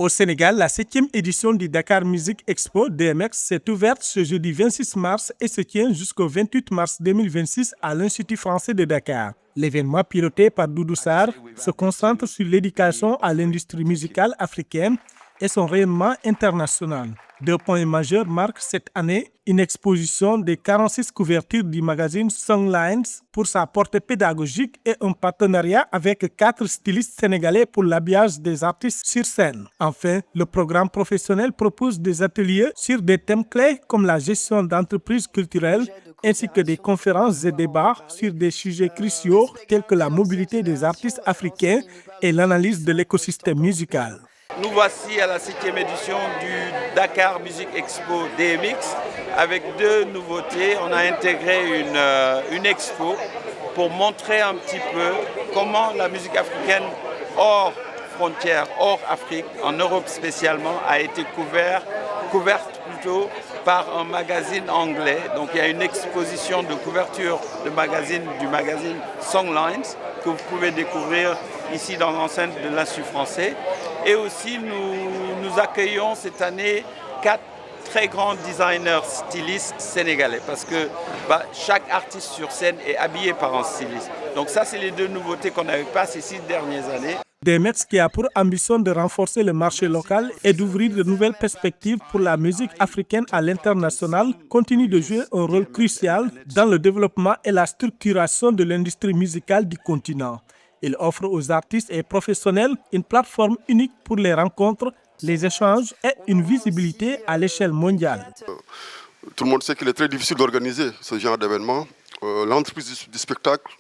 Au Sénégal, la 7e édition du Dakar Music Expo DMX s'est ouverte ce jeudi 26 mars et se tient jusqu'au 28 mars 2026 à l'Institut français de Dakar. L'événement piloté par Doudou Sarr se concentre sur l'éducation à l'industrie musicale africaine et son rayonnement international. Deux points majeurs marquent cette année une exposition des 46 couvertures du magazine Songlines pour sa portée pédagogique et un partenariat avec 4 stylistes sénégalais pour l'habillage des artistes sur scène. Enfin, le programme professionnel propose des ateliers sur des thèmes clés comme la gestion d'entreprises culturelles ainsi que des conférences et débats sur des sujets cruciaux tels que la mobilité des artistes africains et l'analyse de l'écosystème musical. Nous voici à la 7e édition du Dakar Music Expo DMX avec deux nouveautés. On a intégré une expo pour montrer un petit peu comment la musique africaine hors frontières, hors Afrique, en Europe spécialement, a été couverte plutôt par un magazine anglais. Donc il y a une exposition de couverture du magazine Songlines que vous pouvez découvrir ici dans l'enceinte de l'Institut français. Et aussi nous accueillons cette année 4 très grands designers stylistes sénégalais parce que chaque artiste sur scène est habillé par un styliste. Donc ça, c'est les deux nouveautés qu'on n'avait pas ces 6 dernières années. DMX, qui a pour ambition de renforcer le marché local et d'ouvrir de nouvelles perspectives pour la musique africaine à l'international, continue de jouer un rôle crucial dans le développement et la structuration de l'industrie musicale du continent. Il offre aux artistes et professionnels une plateforme unique pour les rencontres, les échanges et une visibilité à l'échelle mondiale. Tout le monde sait qu'il est très difficile d'organiser ce genre d'événement. L'entreprise du spectacle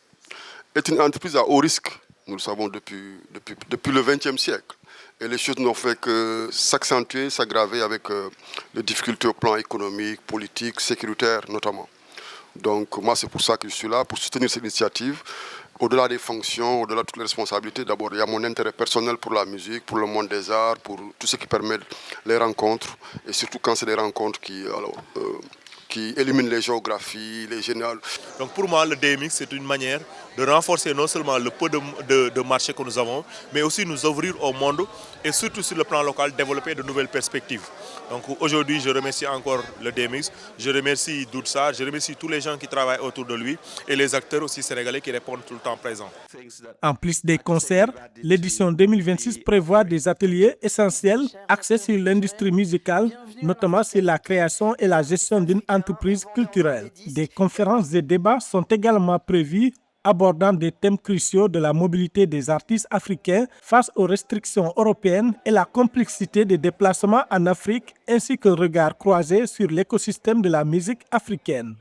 est une entreprise à haut risque. Nous le savons depuis le XXe siècle. Et les choses n'ont fait que s'accentuer, s'aggraver avec les difficultés au plan économique, politique, sécuritaire notamment. Donc moi, c'est pour ça que je suis là, pour soutenir cette initiative. Au-delà des fonctions, au-delà de toutes les responsabilités, d'abord, il y a mon intérêt personnel pour la musique, pour le monde des arts, pour tout ce qui permet les rencontres. Et surtout quand c'est des rencontres qui éliminent les géographies, les généalogies. Donc pour moi, le DMX, c'est une manière de renforcer non seulement le peu de marché que nous avons, mais aussi nous ouvrir au monde et surtout sur le plan local, développer de nouvelles perspectives. Donc aujourd'hui, je remercie encore le DMX, je remercie Doudou Sarr, je remercie tous les gens qui travaillent autour de lui et les acteurs aussi sénégalais qui répondent tout le temps présents. En plus des concerts, l'édition 2026 prévoit des ateliers essentiels axés sur l'industrie musicale, notamment sur la création et la gestion d'une entreprise culturelle. Des conférences et débats sont également prévus abordant des thèmes cruciaux de la mobilité des artistes africains face aux restrictions européennes et la complexité des déplacements en Afrique, ainsi qu'un regard croisé sur l'écosystème de la musique africaine.